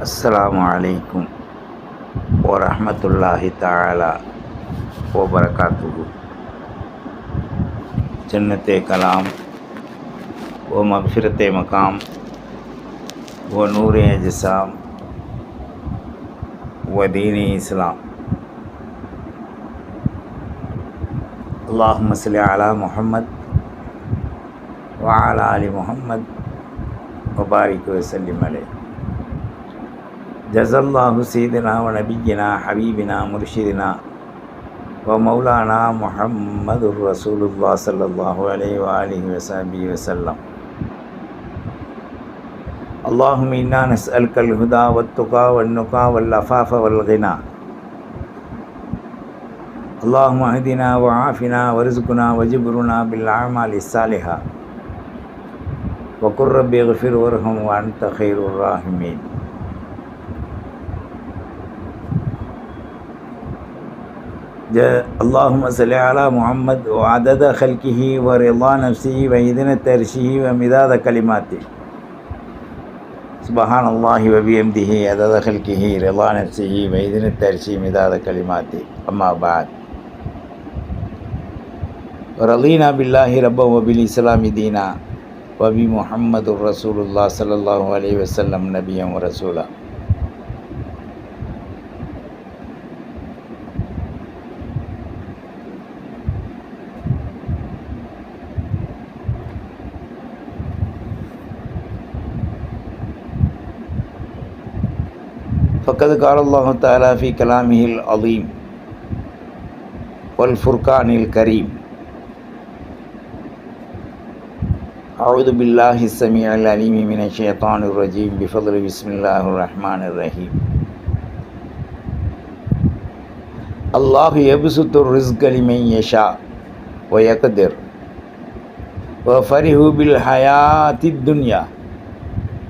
அஸ்ஸலாமு அலைக்கும் வரஹ்மத்துல்லாஹி தஆலா வபரகாத்துஹு. ஜன்னத்தே கலாம் வ மக்ஃபிரத்தே மகாம் வ நூரே அஜ்ஸாம் வ தீனே இஸ்லாம். அல்லாஹும்ம ஸல்லி அலா முஹம்மத் வ அலா ஆலி முஹம்மத் வ பாரிக் வ ஸல்லிம் அலைஹி. ஜஸல்லாஹு சீதனா வ நபியினா ஹபீபினா முர்ஷிதினா வ மௌலானா முஹம்மதுர் ரசூலுல்லாஹ் ஸல்லல்லாஹு அலைஹி வ ஆலிஹி வ ஸஹ்பிஹி வஸல்லம். அல்லாஹும்ம இன்னா நஸ்அலுக்கல் ஹுதா வத்துகா வன்னுகா வல் அஃபாஃப வல் கினா. அல்லாஹும்ம ஹ்தினா வ ஆஃபினா வர்ஸுக்னா வஜ்புர்னா பில் அமாலி ஸாலிஹா வ குர் ரப்பி இக்ஃபிர் வர்ஹம் வ அன்த கைருர் ராஹிமீன். اللهم صل على محمد وعدد خلقه ورضا نفسه وزنة عرشه ومداد كلماته. سبحان الله وبحمده عدد خلقه رضا نفسه وزنة عرشه مداد كلماته. أما بعد، ورضينا بالله ربا وبالإسلام دينا وبمحمد رسول الله صلى الله عليه وسلم نبيا ورسولا. فقد قال الله تعالى في كلامه العظيم والفرقان الكريم: أعوذ بالله السميع العليم من الشيطان الرجيم بفضل بسم الله الرحمن الرحيم. الله يبسط الرزق لمن يشاء ويقدر وفرحوا بالحياة الدنيا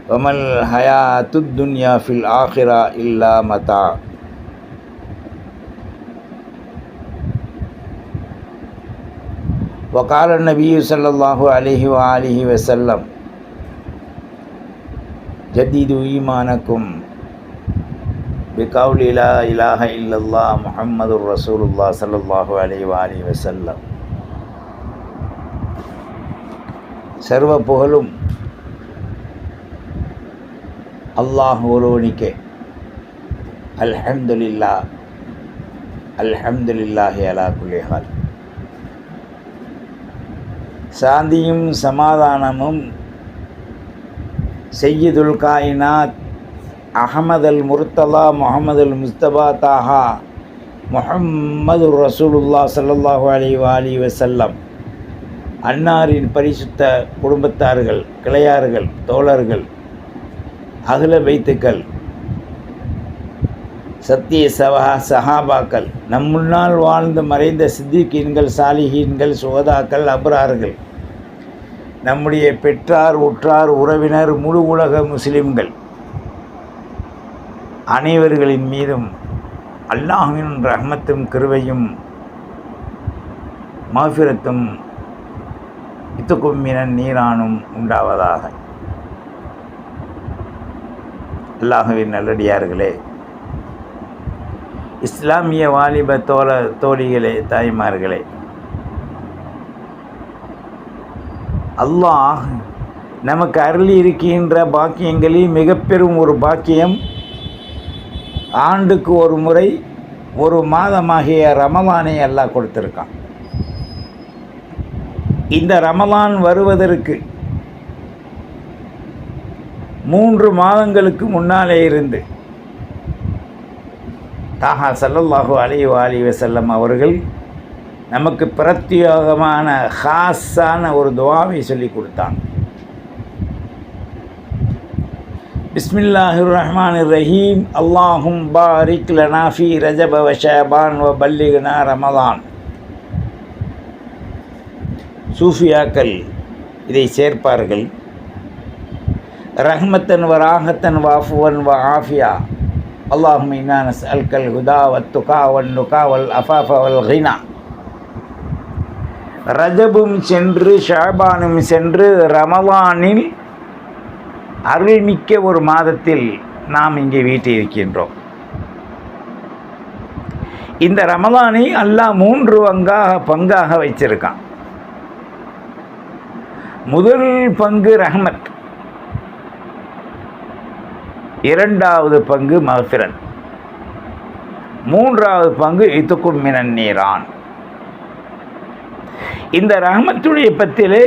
وما الحياة الدنيا في الآخرة إلا متاع. وقال النبي صلى الله عليه وآله وسلم: جددوا إيمانكم بقول لا إله إلا الله محمد رسول الله صلى الله عليه وآله وسلم. சர்வ புகழும் அல்லாஹ் ஒருவனுக்கே. அல்ஹம்துலில்லாஹ் அல்ஹம்துலில்லாஹி அலா குல்லி ஹால். சாந்தியும் சமாதானமும் சய்யிதுல் காயினாத் அஹமதுல் முர்த்தலா முஹம்மதுல் முஸ்தபா தாஹா முஹம்மது ரசூலுல்லாஹ் ஸல்லல்லாஹு அலைஹி வஆலிஹி வஸல்லம் அன்னாரின் பரிசுத்த குடும்பத்தார்கள், கிளையார்கள், தோழர்கள், அகில பைத்துக்கள், சத்திய சஹாபாக்கள், நம் முன்னால் வாழ்ந்து மறைந்த சித்திகீன்கள், சாலிஹீன்கள், சுகதாக்கள், அப்ரார்கள், நம்முடைய பெற்றார், உற்றார், உறவினர், முழு உலக முஸ்லிம்கள் அனைவர்களின் மீதும் அல்லாஹ்வின் ரஹ்மத்தும் கிருபையும் மஃபிரத்தும் இத்துக்கும் மினன் நீரானும் உண்டாவதாக. அல்லாஹ்வின் நல்லடியார்களே, இஸ்லாமிய வாலிப தோழிகளே, தாய்மார்களே, அல்லாஹ் நமக்கு அருளி இருக்கின்ற பாக்கியங்களில் மிக பெரும் ஒரு பாக்கியம் ஆண்டுக்கு ஒரு முறை ஒரு மாதமாகிய ரமலானை அல்லாஹ் கொடுத்திருக்கான். இந்த ரமலான் வருவதற்கு 3 மாதங்களுக்கு முன்னாலே இருந்து தாஹா ஸல்லல்லாஹு அலைஹி வஆலிஹி வஸல்லம் அவர்கள் நமக்கு பிரத்யேகமான ஹாஸான ஒரு துஆவை சொல்லி கொடுத்தாங்க. பிஸ்மில்லாஹிர் ரஹ்மானிர் ரஹீம். அல்லாஹும் பாரிக் லனா ஃபீ ரஜப வ ஷஅபான் வ பல்லிக்னா ரமலான். சூஃபியாக்கள் இதை சேர்ப்பார்கள். ரஹ்மத்தன் வ ராஹத்தன் வ அஃப்வன் வ ஆஃபியா. அல்லாஹும்ம இன்னா நஸ்அலுக்கல் ஹுதா வத்துகா வன்னுகா வல் அஃபாஃப வல் கினா. ரஜபும் சென்று ஷஅபானும் சென்று ரமலானில் அருள்மிக்க ஒரு மாதத்தில் நாம் இங்கே வீட்டிருக்கின்றோம். இந்த ரமலானை அல்லாஹ் 3 பங்காக வைச்சிருக்கான். முதல் பங்கு ரஹ்மத், இரண்டாவது பங்கு மஃபிரத், மூன்றாவது பங்கு இத்துக்கும் மினன் நீரான். இந்த ரஹ்மத்துடைய பத்திலே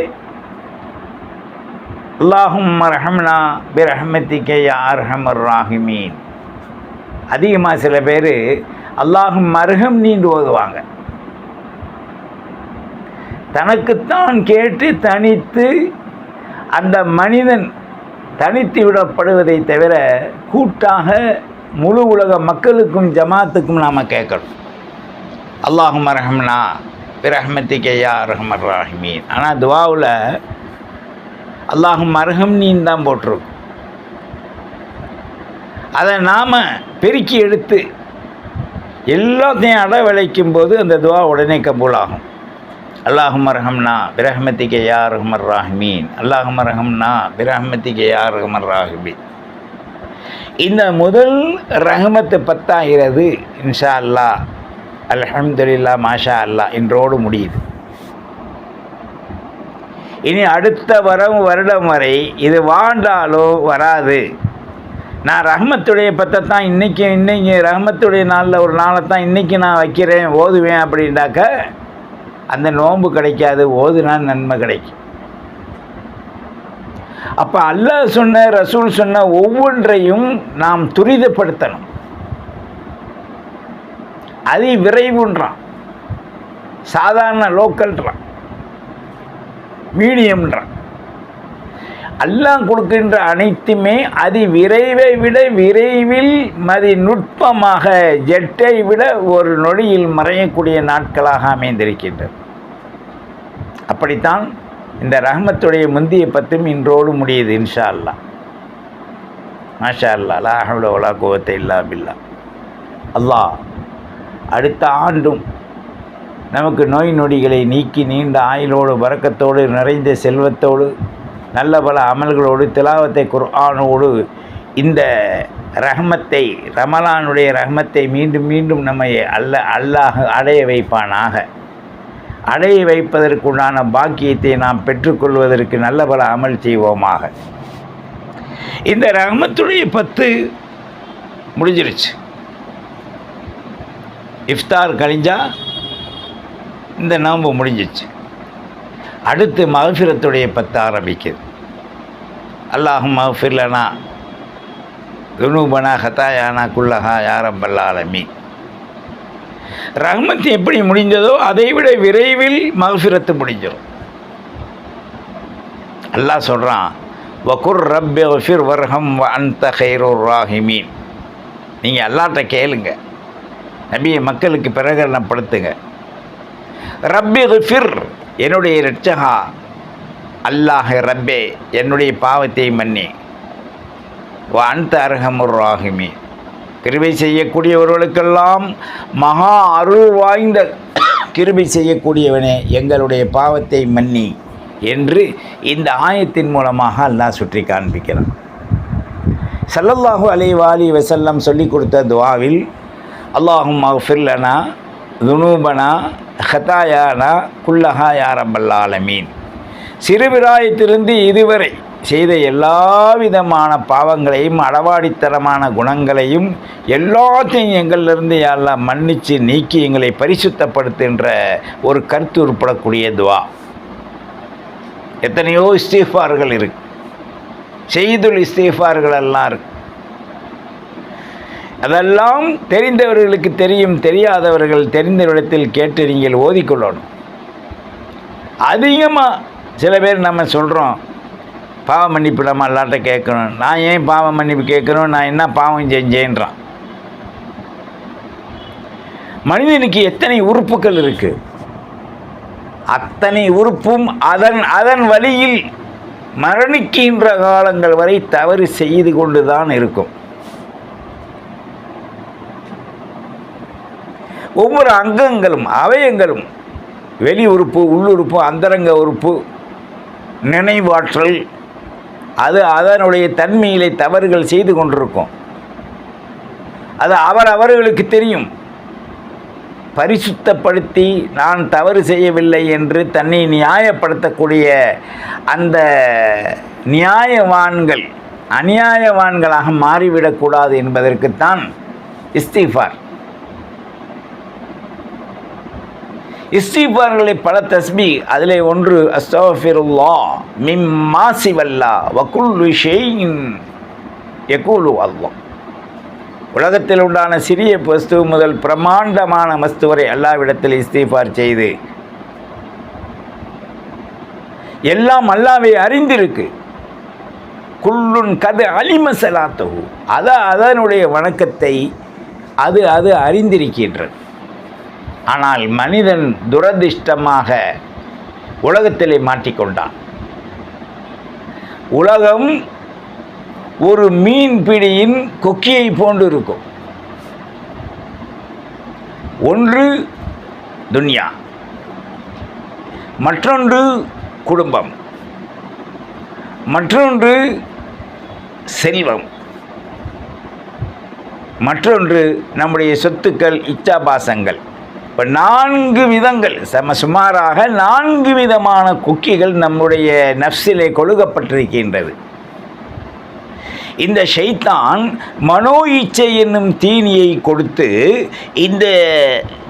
அல்லாஹும்ம ரஹம்னா பிரஹ்மத்திக யா அர்ஹமர் ராஹிமீன். அதிகமாக சில பேர் அல்லாஹும் அர்ஹம் நீண்டு ஓதுவாங்க. தனக்குத்தான் கேட்டு தனித்து அந்த மனிதன் தனித்து விடப்படுவதை தவிர கூட்டாக முழு உலக மக்களுக்கும் ஜமாத்துக்கும் நாம் கேட்கணும். அல்லாஹும் ரஹம்னா பிரஹ்மத்திக யா அர்ஹமர் ராஹிமீன். ஆனால் துவாவில் அல்லாஹும் அர்ஹம்னீன் தான் போட்டிருக்கும். அதை நாம் பெருக்கி எடுத்து எல்லாத்தையும் அடவழைக்கும் போது அந்த துவா உடனே கபூலாகும். அல்லாஹும் ரஹம்னா பிரஹ்மத்திக யா அர்ஹமர் ராஹிமீன், அல்லாஹும் ரஹம்னா பிரஹ்மத்திக யா அர்ஹமர் ராஹிமீன். இந்த முதல் ரஹமத்து 10 ஆகிறது. இன்ஷா அல்லாஹ், அல்ஹம்துலில்லாஹ், மாஷா அல்லாஹ் இன்றோடு முடியுது. இனி அடுத்த வருடம் வரை இது வாழ்ந்தாலோ வராது. நான் ரஹ்மத்துடைய 10 தான் இன்றைக்கி ரஹ்மத்துடைய நாளில் ஒரு நாளை தான் இன்றைக்கி நான் வைக்கிறேன் ஓதுவேன் அப்படின்னாக்க அந்த நோன்பு கிடைக்காது. ஓதுனா நன்மை கிடைக்கும். அப்போ அல்லாஹ் சொன்ன ரசூல் சொன்ன ஒவ்வொன்றையும் நாம் துரிதப்படுத்தணும். அதி விரைவுன்றான், சாதாரண லோக்கல்ன்றான், மீடியம்ன்றான். அல்லாஹ் கொடுக்கின்ற அனைத்துமே அதி விரைவை விட விரைவில் நுட்பமாக ஜெட்டை விட ஒரு நொடியில் மறையக்கூடிய நாட்களாக அமைந்திருக்கின்றது. அப்படித்தான் இந்த ரஹ்மத்துடைய முந்திய 10 இன்றோடு முடியுது. இன்ஷா அல்லாஹ், மாஷா அல்லாஹ், லா ஹவ்ல வலா குவத்த இல்லா பில்லா. அல்லாஹ் அடுத்த ஆண்டும் நமக்கு நோய் நொடிகளை நீக்கி நீண்ட ஆயுளோடு பரக்கத்தோடு நிறைந்த செல்வத்தோடு நல்ல பல அமல்களோடு திலாவத்தை குர்ஆனோடு இந்த ரஹ்மத்தை, ரமலானுடைய ரஹ்மத்தை மீண்டும் மீண்டும் நம்மை அல்லாஹ் அடைய வைப்பானாக. அடைய வைப்பதற்குண்டான பாக்கியத்தை நாம் பெற்றுக்கொள்வதற்கு நல்ல பல அமல் செய்வோமாக. இந்த ரஹ்மத்துடைய 10 முடிஞ்சிருச்சு. இஃப்தார் கழிஞ்சா இந்த நோன்பு முடிஞ்சிச்சு. அடுத்து மஃபிரத்துடைய 10 ஆரம்பிக்குது. அல்லாஹும் மஃபிர் லனா துனூபனா ஹதாயானா குல்லஹா யா ரப்பல் ஆலமீன். ரஹ்மத் எப்படி முடிஞ்சதோ அதை விட விரைவில் மஃபிரத்து முடிஞ்சிடும். அல்லாஹ் சொல்கிறான், வகுர் ரப்பி ஃபிர் வர்ஹம் வ அன்த கைருர் ராஹிமீன். நீங்கள் அல்லாஹ்ட்ட கேளுங்க, நபியை மக்களுக்கு பிரகடனப்படுத்துங்க. ரப்பி ஃபிர், என்னுடைய இரட்சகா அல்லாஹ் ரப்பே, என்னுடைய பாவத்தை மன்னி. வ அன்த அர்ஹமுர் ராஹிமீன், கிருபை செய்யக்கூடியவர்களுக்கெல்லாம் மகா அருள் வாய்ந்த கிருபை செய்யக்கூடியவனே, எங்களுடைய பாவத்தை மன்னி என்று இந்த ஆயத்தின் மூலமாக அல்லாஹ் சுற்றி காண்பிக்கிறான். ஸல்லல்லாஹு அலைஹி வஸல்லம் சொல்லிக் கொடுத்த துஆவில் அல்லாஹும் மஃபிர் லனா துனூபனா ஹதாயானா குல்லஹா யா ரப்பல் ஆலமீன். சிறுபிராயத்திலிருந்து இதுவரை செய்த எல்லா விதமான பாவங்களையும் அளவாடித்தனமான குணங்களையும் எல்லாத்தையும் எங்களிலிருந்து அல்லாஹ் மன்னித்து நீக்கி எங்களை பரிசுத்தப்படுத்துகின்ற ஒரு கருத்து உட்படக்கூடிய துவா. எத்தனையோ இஸ்திஃபார்கள் இருக்கு, செய்துல் இஸ்திஃபார்கள் எல்லாம் இருக்கு. அதெல்லாம் தெரிந்தவர்களுக்கு தெரியும், தெரியாதவர்கள் தெரிந்த இடத்தில் கேட்டு நீங்கள் ஓதிக்கொள்ளணும். அதிகமாக சில பேர் நம்ம சொல்கிறோம், பாவ மன்னிப்பு நம்ம எல்லார்ட்ட கேட்கணும். நான் ஏன் பாவ மன்னிப்பு கேட்கணும், நான் என்ன பாவம் செஞ்சேன்றான். மனிதனுக்கு எத்தனை உறுப்புகள் இருக்குது, அத்தனை உறுப்பும் அதன் வழியில் மரணிக்கின்ற காலங்கள் வரை தவறு செய்து கொண்டு தான் இருக்கும். ஒவ்வொரு அங்கங்களும் அவயங்களும், வெளி உறுப்பு, உள்ளுறுப்பு, அந்தரங்க உறுப்பு, நினைவாற்றல், அது அதனுடைய தன்மையிலே தவறுகள் செய்து கொண்டிருக்கும். அது அவர்களுக்கு தெரியும். பரிசுத்தப்படுத்தி நான் தவறு செய்யவில்லை என்று தன்னை நியாயப்படுத்தக்கூடிய அந்த நியாயவான்கள் அநியாயவான்களாக மாறிவிடக்கூடாது என்பதற்குத்தான் இஸ்திஃபார். இஸ்திஃபார்களை பல தஸ்பீ, அதிலே ஒன்று அஸ்தக்ஃபிருல்லாஹ் மிம்மா சிவல்லா வகுல்லு ஷைஇன் யகூலு அல்லாஹ். உலகத்தில் உண்டான சிறிய வஸ்து முதல் பிரமாண்டமான வஸ்து வரை அல்லாஹ்விடத்தில் இஸ்திஃபார் செய்து, எல்லாம் அல்லாஹ்வை அறிந்திருக்கு. குல்லுன் கது அலிம ஸலாத்துஹு, அதனுடைய வணக்கத்தை அது அறிந்திருக்கின்றது. ஆனால் மனிதன் துரதிர்ஷ்டமாக உலகத்திலே மாட்டிக்கொண்டான். உலகம் ஒரு மீன் பிடியின் கொக்கியை போன்று இருக்கும். ஒன்று துன்யா, மற்றொன்று குடும்பம், மற்றொன்று செல்வம், மற்றொன்று நம்முடைய சொத்துக்கள், இச்சாபாசங்கள். இப்போ 4 விதங்கள், சுமாராக 4 விதமான கொக்கிகள் நம்முடைய நஃப்ஸிலே கொழுகப்பட்டிருக்கின்றது. இந்த ஷைத்தான் மனோ இச்சை என்னும் தீனியை கொடுத்து இந்த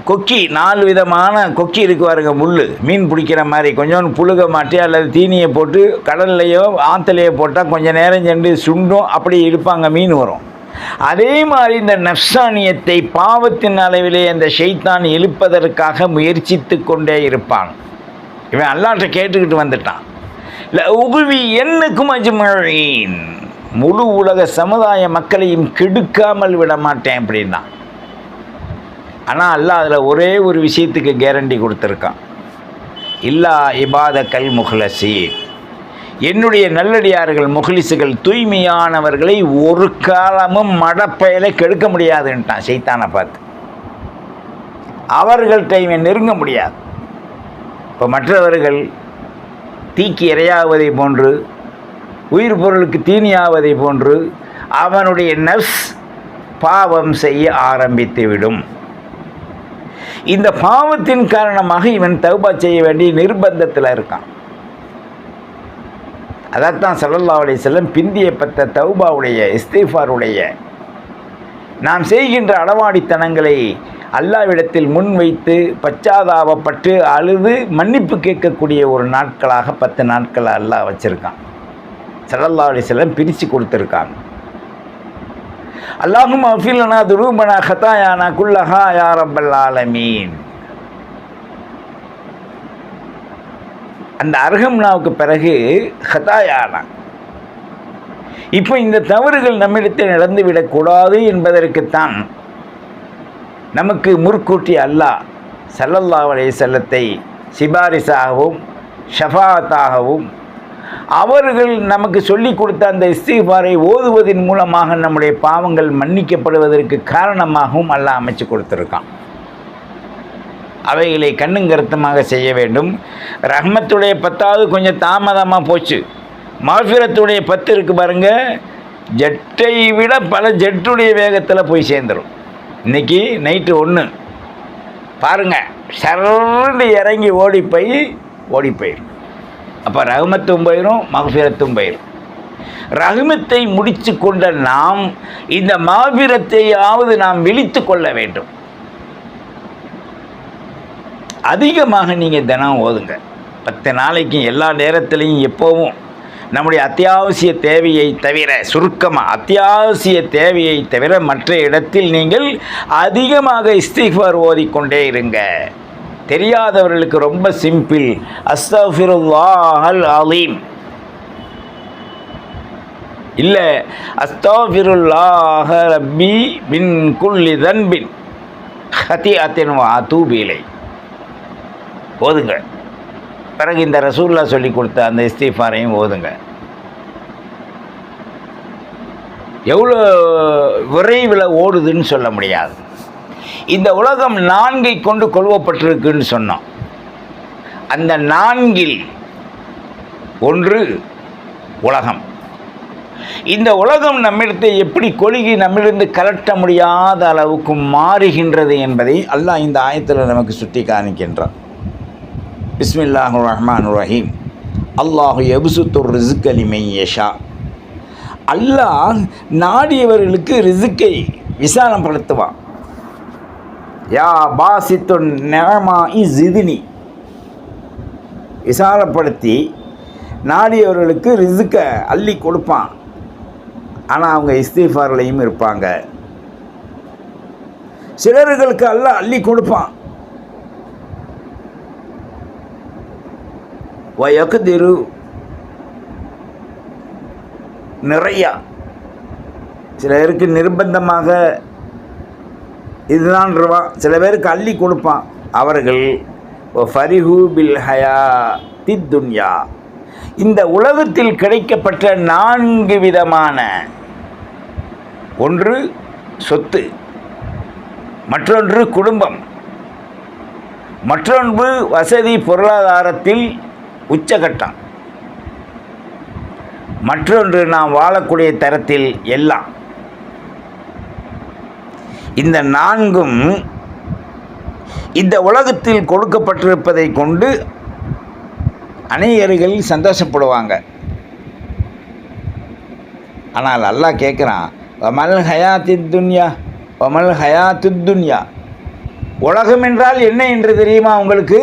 கொக்கி, 4 விதமான கொக்கி இருக்கு பாருங்க, முள் மீன் பிடிக்கிற மாதிரி கொஞ்சம் புழுக மாட்டி அல்லது தீனியை போட்டு கடல்லையோ ஆற்றுலையோ போட்டால் கொஞ்சம் நேரம் சென்று சுண்டும், அப்படி இருப்பாங்க, மீன் வரும். அதே மாதிரி இந்த நஃப்சானியத்தை பாவத்தின் அளவிலே அந்த ஷைத்தான் எழுப்பதற்காக முயற்சித்து கொண்டே இருப்பான். இவன் அல்லாஹ்ட்ட கேட்டுக்கிட்டு வந்துட்டான், உகுவி என்னக்கும் அஜ்மஈன், முழு உலக சமுதாய மக்களையும் கெடுக்காமல் விட மாட்டேன் அப்படின்னா. ஆனால் அல்லாஹ் அதில் ஒரே ஒரு விஷயத்துக்கு கேரண்டி கொடுத்துருக்கான், இல்லா இபாதக்கல் முஹ்லஸீன், என்னுடைய நல்லடியார்கள் முஹ்லிஸுகள் தூய்மையானவர்களை ஒரு காலமும் மடப்பயலை கெடுக்க முடியாதுன்ட்டான் ஷைத்தானை பார்த்து. அவர்கள்ட்ட இவன் நெருங்க முடியாது. இப்போ மற்றவர்கள் தீக்கி இரையாவதை போன்று, உயிர் பொருளுக்கு தீனியாவதை போன்று அவனுடைய நஃப்ஸ் பாவம் செய்ய ஆரம்பித்துவிடும். இந்த பாவத்தின் காரணமாக இவன் தௌபா செய்ய வேண்டிய நிர்பந்தத்தில் இருக்கான். அதைத்தான் ஸல்லல்லாஹு அலைஹி வஸல்லம் பிந்திய பத்த தௌபாவுடைய இஸ்திஃபாருடைய நாம் செய்கின்ற அளவாடித்தனங்களை அல்லாஹ்விடத்தில் முன்வைத்து பச்சாதாபப்பட்டு அழுது மன்னிப்பு கேட்கக்கூடிய ஒரு நாட்களாக 10 நாட்கள் அல்லாஹ் வச்சுருக்கான். ஸல்லல்லாஹு அலைஹி வஸல்லம் பிரித்து கொடுத்துருக்காங்க. அல்லாஹும்ம அஃபிர் லனா துனூபனா ஹதாயானா குல்லஹா யா ரப்பல் ஆலமீன். அந்த அர்ஹம்னாவுக்கு பிறகு ஹதாயானா. இப்போ இந்த தவறுகள் நம்மிடத்தில் நடந்துவிடக்கூடாது என்பதற்குத்தான் நமக்கு முற்கூட்டி அல்லாஹ் ஸல்லல்லாஹு அலைஹி வஸல்லத்தை சிபாரிசாகவும் ஷஃபாஅத்தாகவும் அவர்கள் நமக்கு சொல்லிக் கொடுத்த அந்த இஸ்திஃபாரை ஓதுவதன் மூலமாக நம்முடைய பாவங்கள் மன்னிக்கப்படுவதற்கு காரணமாகவும் அல்லாஹ் அமைச்சு கொடுத்துருக்கான். அவைகளை கண்ணும் கருத்துமாக செய்ய வேண்டும். ரஹ்மத்துடைய 10வது கொஞ்சம் தாமதமாக போச்சு. மஃபிரத்துடைய 10 இருக்குது பாருங்கள், ஜெட்டை விட பல ஜெட்டுடைய வேகத்தில் போய் சேர்ந்துடும். இன்றைக்கி நைட்டு 1 பாருங்கள், சரண்டு இறங்கி ஓடி போயிடும். அப்போ ரஹ்மத்தும் போயிடும், மஃபிரத்தும் போயிடும். ரஹ்மத்தை முடித்து கொண்ட நாம் இந்த மஃபிரத்தையாவது நாம் விழித்து கொள்ள வேண்டும். அதிகமாக நீங்கள் தினம் ஓதுங்க. 10 நாளைக்கு எல்லா நேரத்திலையும் எப்போவும் நம்முடைய அத்தியாவசிய தேவையை தவிர, சுருக்கமாக அத்தியாவசிய தேவையை தவிர மற்ற இடத்தில் நீங்கள் அதிகமாக இஸ்திஃபார் ஓதிக்கொண்டே இருங்க. தெரியாதவர்களுக்கு ரொம்ப சிம்பிள், அஸ்தக்ஃபிருல்லாஹல் அலீம், இல்லை அஸ்தக்ஃபிருல்லாஹ ரப்பி மின் குல்லி தன்பின் ஹதிஅத்தின் வ அதூபு இலைஹ் ஓதுங்க. பிறகு இந்த ரசூலுல்லாஹ் சொல்லி கொடுத்த அந்த இஸ்திஃபாரையும் ஓதுங்க. எவ்வளோ விரைவில் ஓடுதுன்னு சொல்ல முடியாது. இந்த உலகம் 4 கொண்டு கொள்வப்பட்டிருக்குன்னு சொன்னோம். அந்த 4 ஒன்று உலகம், இந்த உலகம் நம்மிடத்தை எப்படி கொழுகி நம்மிலிருந்து கலட்ட முடியாத அளவுக்கு மாறுகின்றது என்பதை அல்லாஹ் இந்த ஆயத்தில் நமக்கு சுட்டி காணிக்கின்றான். பிஸ்மில்லாஹிர் ரஹ்மானிர் ரஹீம். அல்லாஹு யப்சுத்துர் ரிஸ்க லிமன் யஷா. அல்லாஹ் நாடியவர்களுக்கு ரிஸ்கை விசாலப்படுத்துவான். யா பாசித்துன் நிஅமா இஸ்தினி, விசாலப்படுத்தி நாடியவர்களுக்கு ரிஸ்கை அள்ளி கொடுப்பான். ஆனால் அவங்க இஸ்திஃபார்லையும் இருப்பாங்க. சிலர்களுக்கு அல்லாஹ் அள்ளி கொடுப்பான். வயக்திரு, நிறையா. சிலருக்கு நிர்பந்தமாக இதுதான் இருவான், சில பேருக்கு அள்ளி கொடுப்பான். அவர்கள் ஃபரிஹு பில் ஹயாத்தி துன்யா, இந்த உலகத்தில் கிடைக்கப்பட்ட 4 விதமான, ஒன்று சொத்து, மற்றொன்று குடும்பம், மற்றொன்று வசதி பொருளாதாரத்தில் உச்சகட்டம், மற்றொன்று நாம் வாழக்கூடிய தரத்தில் எல்லாம். இந்த 4ம் இந்த உலகத்தில் கொடுக்கப்பட்டிருப்பதை கொண்டு அநேகர்கள் சந்தோஷப்படுவாங்க. ஆனால் அல்லாஹ் கேட்குறான், வமல் ஹயாத்தி துன்யா, வமல் ஹயாத்து துன்யா, உலகம் என்றால் என்ன என்று தெரியுமா உங்களுக்கு?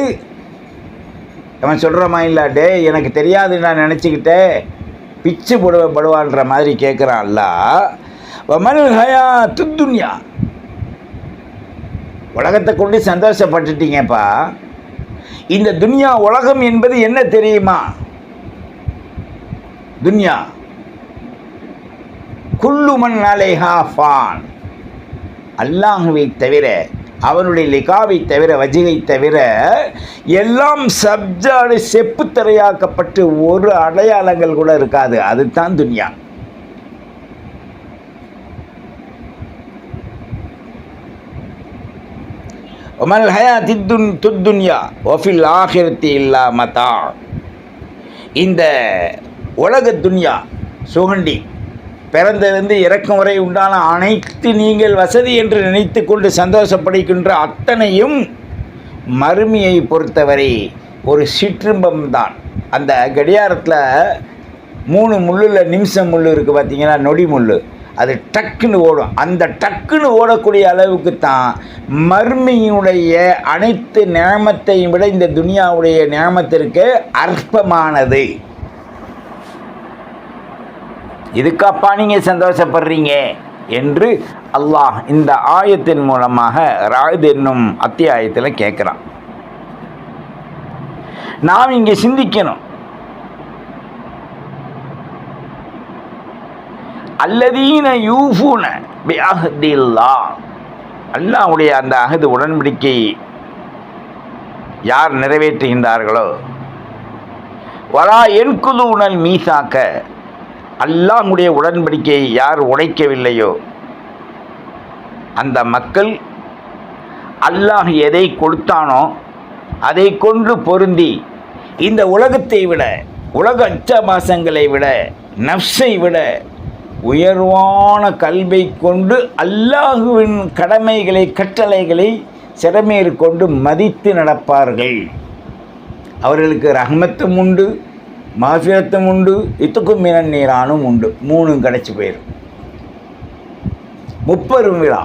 அவன் சொல்கிறமா இல்லை, டே எனக்கு தெரியாது நான் நினச்சிக்கிட்டேன், பிச்சு படுவான்ற மாதிரி கேட்குறான் அல்லாஹ். வமல் ஹயாத்து துன்யா, உலகத்தை கொண்டு சந்தோஷப்பட்டுட்டீங்கப்பா. இந்த துன்யா உலகம் என்பது என்ன தெரியுமா? துன்யா குல்லு மன் அலைஹா ஃபான், அல்லாஹுவை தவிர, அவனுடைய லிகாவை தவிர, வஜிகை தவிர எல்லாம் சப்ஜாடு செப்புத்தரையாக்கப்பட்டு ஒரு அடையாளங்கள் கூட இருக்காது. அதுதான் துன்யா. வமல் ஹயாத்தி துன்யா வஃபில் ஆஹிரத்தி இல்லா மதா, இந்த உலக துன்யா சுகண்டி, பிறந்திலிருந்து இறக்கும் வரை உண்டான அனைத்து நீங்கள் வசதி என்று நினைத்து கொண்டு சந்தோஷப்படுகின்ற அத்தனையும் மறுமையை பொறுத்தவரை ஒரு சிற்றின்பம்தான். அந்த கடியாரத்தில் 3 முள்ளில் நிமிஷம் முள் இருக்குது பார்த்தீங்கன்னா, நொடி முள், அது டக்குன்னு ஓடும். அந்த டக்குன்னு ஓடக்கூடிய அளவுக்கு தான் மர்மையினுடைய அனைத்து நியமத்தையும் விட இந்த துனியாவுடைய நியமத்திற்கு அற்பமானது. இதுக்காப்பா நீங்கள் சந்தோஷப்படுறீங்க என்று அல்லாஹ் இந்த ஆயத்தின் மூலமாக ராத் என்னும் அத்தியாயத்தில் கேட்குறான். நாம் இங்கே சிந்திக்கணும், அல்லதீன யூஃபூன பி அஹ்தில்லாஹ், அல்லாஹ்வுடைய அந்த அஹது உடன்படிக்கை யார் நிறைவேற்றுகின்றார்களோ, வலா என்குலூனல் மீசாக்க, அல்லாஹ்வுடைய உடன்படிக்கையை யார் உடைக்கவில்லையோ அந்த மக்கள் அல்லாஹ் எதை கொடுத்தானோ அதை கொண்டு பொருந்தி இந்த உலகத்தை விட, உலக அச்சபாசங்களை விட, நஃப்ஸை விட உயர்வான கல்வை கொண்டு அல்லாஹுவின் கடமைகளை, கட்டளைகளை சிறமேற்கொண்டு மதித்து நடப்பார்கள். அவர்களுக்கு ரஹ்மத்தும் உண்டு, மாஃபிரத்தும் உண்டு, இத்துக்கும் மினன் நீரானும் உண்டு. 3 கிடச்சி போயிடும். 30 விழா,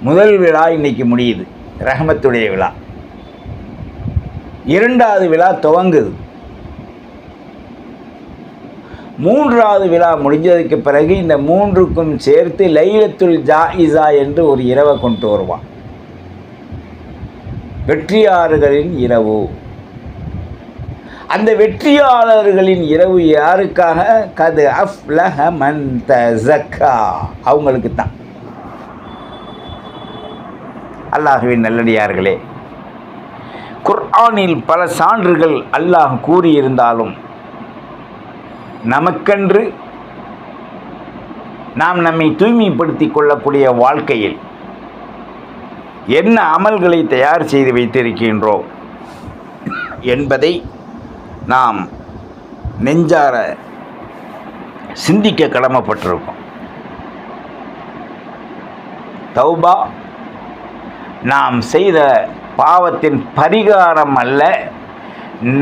முதல் விழா இன்னைக்கு முடியுது, ரஹ்மத்துடைய விழா. 2வது விழா துவங்குது. 3வது விழா முடிஞ்சதுக்கு பிறகு இந்த 3க்கும் சேர்த்து லைலத்துல் ஜாயிஸா என்று ஒரு இரவை கொண்டு வருவான். வெற்றியாளர்களின் இரவு. அந்த வெற்றியாளர்களின் இரவு யாருக்காக? கது அஃப்லஹ மன் தஸக்கா, அவங்களுக்கு தான். அல்லாஹ்வின் நல்லடியார்களே, குர்ஆனில் பல சான்றுகள் அல்லாஹ் கூறியிருந்தாலும் நமக்கென்று நாம் நம்மை தூய்மைப்படுத்திக் கொள்ளக்கூடிய வாழ்க்கையில் என்ன அமல்களை தயார் செய்து வைத்திருக்கின்றோம் என்பதை நாம் நெஞ்சார சிந்திக்க கடமைப்பட்டிருக்கோம். தௌபா நாம் செய்த பாவத்தின் பரிகாரம் அல்ல,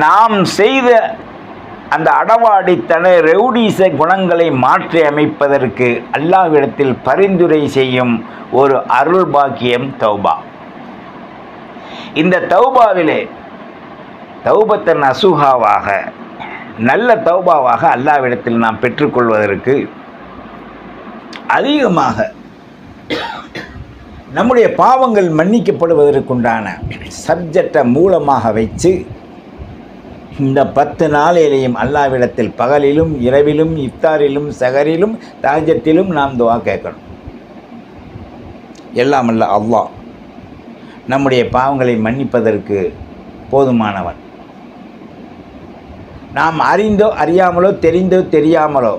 நாம் செய்த அந்த அடவாடித்தன ரெவுடீச குணங்களை மாற்றி அமைப்பதற்கு அல்லாஹ்விடத்தில் பரிந்துரை செய்யும் ஒரு அருள் பாக்கியம் தௌபா. இந்த தௌபாவிலே தௌபத்தன் அசுஹாவாக நல்ல தௌபாவாக அல்லாஹ்விடத்தில் நாம் பெற்றுக்கொள்வதற்கு அதிகமாக நம்முடைய பாவங்கள் மன்னிக்கப்படுவதற்குண்டான சப்ஜெக்டை மூலமாக வைத்து இந்த 10 நாளிலேயும் அல்லாஹ்விடத்தில் பகலிலும் இரவிலும் இஃப்தாரிலும் சஹரிலும் தஹஜ்ஜத்திலும் நாம் துஆ கேட்கணும். எல்லாம் அல்ல அல்லாஹ் நம்முடைய பாவங்களை மன்னிப்பதற்கு போதுமானவன். நாம் அறிந்தோ அறியாமலோ தெரிந்தோ தெரியாமலோ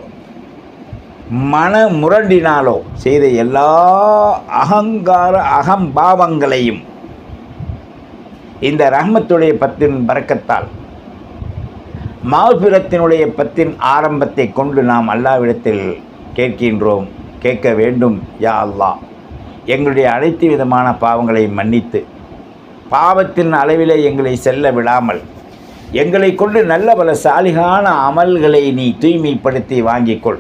மன முரண்டினாலோ செய்த எல்லா அகங்கார அகம்பாவங்களையும் இந்த ரஹ்மத்துடைய 10 பரக்கத்தால் மஃபிரத்தினுடைய 10 ஆரம்பத்தை கொண்டு நாம் அல்லாஹ்விடத்தில் கேட்கின்றோம். கேட்க வேண்டும். யா அல்லாஹ், எங்களுடைய அனைத்து விதமான பாவங்களை மன்னித்து பாவத்தின் அளவிலே எங்களை செல்ல விடாமல் எங்களை கொண்டு நல்ல பல சாலிகான அமல்களை நீ தூய்மைப்படுத்தி வாங்கிக்கொள்,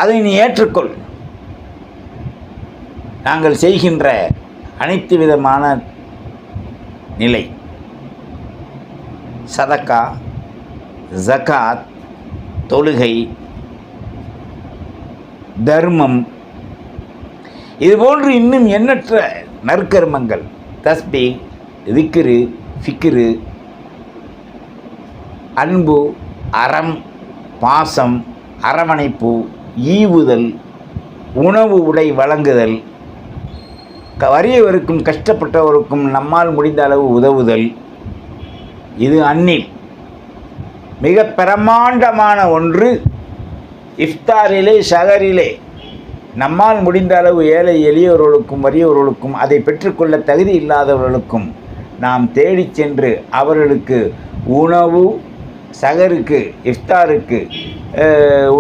அதை நீ ஏற்றுக்கொள். நாங்கள் செய்கின்ற அனைத்து விதமான நிலை சதக்கா, ஜகாத், தொழுகை, தர்மம், இதுபோன்று இன்னும் எண்ணற்ற நற்கர்மங்கள், தஸ்பீ, திக்ரு, ஃபிக்ரு, அன்பு, அறம், பாசம், அரவணைப்பு, ஈவுதல், உணவு உடை வழங்குதல், வறியவருக்கும் கஷ்டப்பட்டவருக்கும் நம்மால் முடிந்த அளவு உதவுதல், இது அந்நில் மிக பிரமாண்டமான ஒன்று. இஃப்தாரிலே சஹரிலே நம்மால் முடிந்த அளவு ஏழை எளியவர்களுக்கும் வறியவர்களுக்கும் அதை பெற்றுக்கொள்ள தகுதி இல்லாதவர்களுக்கும் நாம் தேடி சென்று அவர்களுக்கு உணவு, சஹருக்கு இஃப்தாருக்கு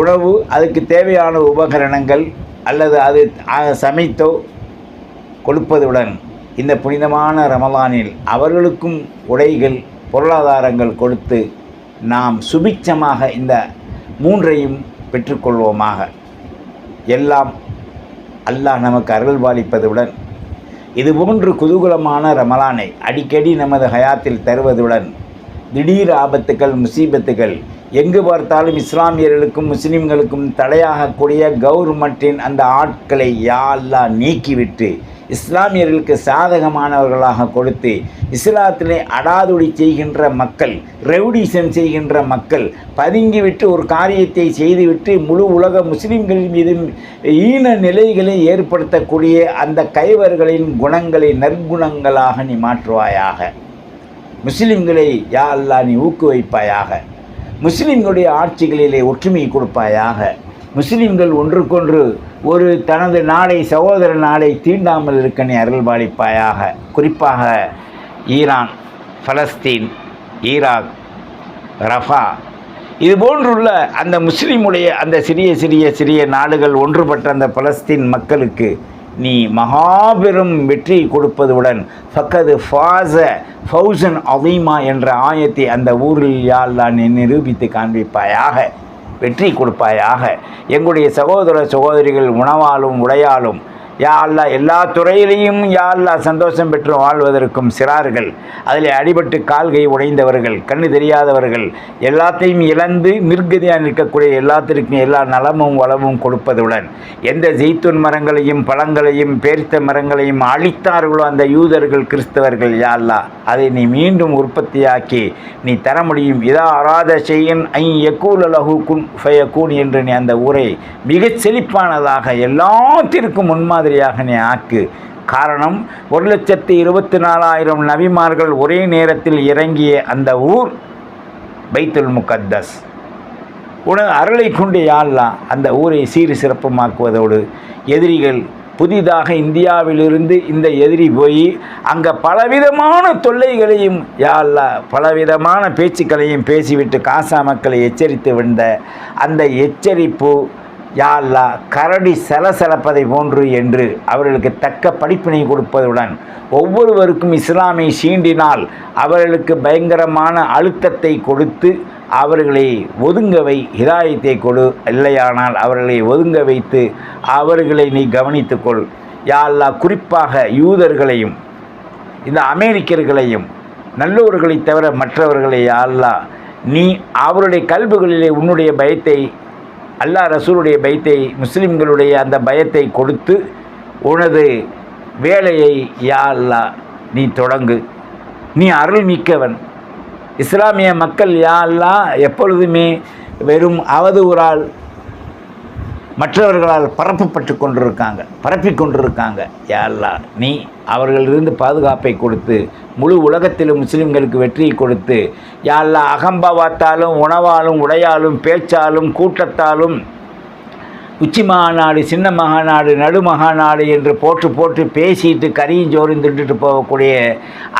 உணவு, அதுக்கு தேவையான உபகரணங்கள் அல்லது அது சமைத்தோ கொடுப்பதுடன் இந்த புனிதமான ரமலானில் அவர்களுக்கும் உடைகள், பொருளாதாரங்கள் கொடுத்து நாம் சுபிட்சமாக இந்த 3ஐயும் பெற்றுக்கொள்வோமாக. எல்லாம் அல்லாஹ் நமக்கு அருள்பாலிப்பதுடன் இதுபோன்று குதூகலமான ரமலானை அடிக்கடி நமது ஹயாத்தில் தருவதுடன் திடீர் ஆபத்துக்கள், முசீபத்துகள் எங்கு பார்த்தாலும் இஸ்லாமியர்களுக்கும் முஸ்லீம்களுக்கும் தடையாகக்கூடிய கவர்மெண்ட்டின் அந்த ஆட்களை யா அல்லாஹ் நீக்கிவிட்டு இஸ்லாமியர்களுக்கு சாதகமானவர்களாக கொடுத்து இஸ்லாத்திலே அடாதுடி செய்கின்ற மக்கள், ரெவுடிசன் செய்கின்ற மக்கள், பதுங்கிவிட்டு ஒரு காரியத்தை செய்துவிட்டு முழு உலக முஸ்லீம்களின் மீது ஈன நிலைகளை ஏற்படுத்தக்கூடிய அந்த கைவர்களின் குணங்களை நற்குணங்களாக நீ மாற்றுவாயாக. முஸ்லீம்களை யா அல்லாஹ் நீ ஊக்குவிப்பாயாக. முஸ்லீம்களுடைய ஆட்சிகளிலே ஒற்றுமை கொடுப்பாயாக. முஸ்லீம்கள் ஒன்றுக்கொன்று ஒரு தனது நாடை, சகோதர நாடை தீண்டாமல் இருக்க நீ அருள்பாலிப்பாயாக. குறிப்பாக ஈரான், பலஸ்தீன், ஈராக், ரஃபா இதுபோன்றுள்ள அந்த முஸ்லீமுடைய அந்த சிறிய நாடுகள் ஒன்றுபட்ட அந்த பலஸ்தீன் மக்களுக்கு நீ மகாபெரும் வெற்றி கொடுப்பதுடன் ஃபக்கது ஃபாஸ ஃபௌசன் அதீமா என்ற ஆயத்தை அந்த ஊரில் யா அல்லாஹ் நீ நிரூபித்து காண்பிப்பாயாக. வெற்றி கொடுப்பாயாக. எங்களுடைய சகோதர சகோதரிகள் உணவாலும் உடையாலும் யா அல்லாஹ் எல்லா துறையிலையும் யா அல்லாஹ் சந்தோஷம் பெற்று வாழ்வதற்கும் சிறார்கள், அதில் அடிபட்டு கால்கை உடைந்தவர்கள், கண்ணு தெரியாதவர்கள், எல்லாத்தையும் இழந்து நிர்கதியாக நிற்கக்கூடிய எல்லாத்திற்கும் எல்லா நலமும் வளமும் கொடுப்பதுடன் எந்த ஜெய்த்தூன் மரங்களையும் பழங்களையும் பேரித்த மரங்களையும் அழித்தார்களோ அந்த யூதர்கள், கிறிஸ்தவர்கள், யா அல்லாஹ் அதை நீ மீண்டும் உற்பத்தியாக்கி நீ தர முடியும். இதா அராத செய்யன் ஐ யக்கூல் லஹு குன் ஃபயக்கூன் என்று நீ அந்த ஊரை மிகச் செழிப்பானதாக எல்லாத்திற்கும் முன்மாதிரியாக நீ ஆக்கு. காரணம் 1,24,000 நபிமார்கள் ஒரே நேரத்தில் இறங்கிய அந்த ஊர் பைத்துல் முகத்தஸ். உனது அருளை கொண்டு யா அல்லாஹ் அந்த ஊரை சீர் சிறப்புமாக்குவதோடு எதிரிகள் புதிதாக இந்தியாவிலிருந்து இந்த எதிரி போய் அங்கே பலவிதமான தொல்லைகளையும் யா அல்லாஹ் பலவிதமான பேச்சுக்களையும் பேசிவிட்டு காசா மக்களை எச்சரித்து வந்த அந்த எச்சரிப்பு யா அல்லாஹ் கரடி சலசலப்பதை போன்று என்று அவர்களுக்கு தக்க படிப்பினை கொடுப்பதுடன் ஒவ்வொருவருக்கும் இஸ்லாமை சீண்டினால் அவர்களுக்கு பயங்கரமான அழுத்தத்தை கொடுத்து அவர்களை ஒதுங்கவை ஹிதாயத்தை கொடு, இல்லையானால் அவர்களை ஒதுங்க வைத்து அவர்களை நீ கவனித்துக்கொள் யா அல்லாஹ். குறிப்பாக யூதர்களையும் இந்த அமெரிக்கர்களையும் நல்லவர்களை தவிர மற்றவர்களை யா அல்லாஹ் நீ அவருடைய கல்புகளிலே உன்னுடைய பயத்தை, அல்லாஹ் ரசூலுடைய பயத்தை, முஸ்லிம்களுடைய அந்த பயத்தை கொடுத்து உனது வேலையை யா அல்லாஹ் நீ தொடங்கு. நீ அருள் மிக்கவன். இஸ்லாமிய மக்கள் யா அல்லாஹ் எப்பொழுதுமே வெறும் அவதூறால் மற்றவர்களால் பரப்பி கொண்டிருக்காங்க யா அல்லாஹ் நீ அவர்களிலிருந்து பாதுகாப்பை கொடுத்து முழு உலகத்திலும் முஸ்லிம்களுக்கு வெற்றியை கொடுத்து யா அல்லாஹ் அகம்பாவத்தாலும் உணவாலும் உடையாலும் பேச்சாலும் கூட்டத்தாலும் உச்சி மகாநாடு, சின்ன மகாநாடு, நடு மகாநாடு என்று போட்டு பேசிட்டு கரியும் ஜோறும் திட்டுட்டு போகக்கூடிய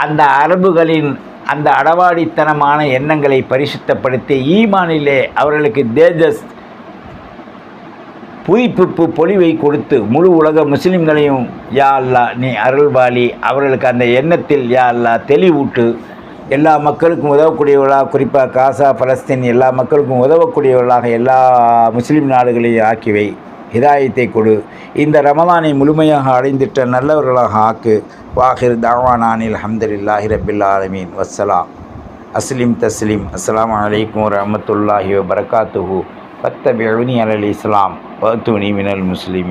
அந்த அரபுகளின் அந்த அடவாடித்தனமான எண்ணங்களை பரிசுத்தப்படுத்தி ஈமானிலே அவர்களுக்கு தேஜஸ் புதுப்பிப்பு பொலிவை கொடுத்து முழு உலக முஸ்லிம்களையும் யா அல்லாஹ் நீ அருள்வாளி. அவர்களுக்கு அந்த எண்ணத்தில் யா அல்லாஹ் தெளிவூட்டு. எல்லா மக்களுக்கும் உதவக்கூடியவர்களாக, குறிப்பாக காசா பலஸ்தீன் எல்லா மக்களுக்கும் உதவக்கூடியவர்களாக எல்லா முஸ்லீம் நாடுகளையும் ஆக்கிவை. ஹிதாயத்தை கொடு. இந்த ரமலானை முழுமையாக அடைந்திட்ட நல்லவர்களாக ஆக்கு. வாஹிர் தாவானானில் அல்ஹம்துலில்லாஹி ரப்பில் ஆலமீன். வஸ்ஸலாம். அஸ்லிம் தஸ்லீம். அஸ்ஸலாமு அலைக்கும் வரஹ்மத்துல்லாஹி வபரகாத்துஹு. ஃபத்தபிஉனி அலல் இஸ்லாம் வஅத்தூனி மினல் முஸ்லிமீன்.